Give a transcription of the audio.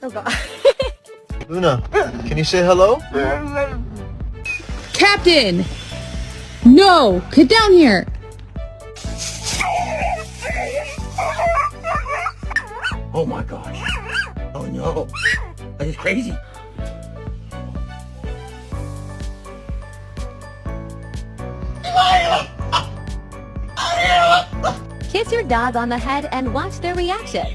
forgot. Luna, can you say hello? Captain! No! Get down here! Oh my gosh. Oh no. That is crazy. Kiss your dog on the head and watch their reaction.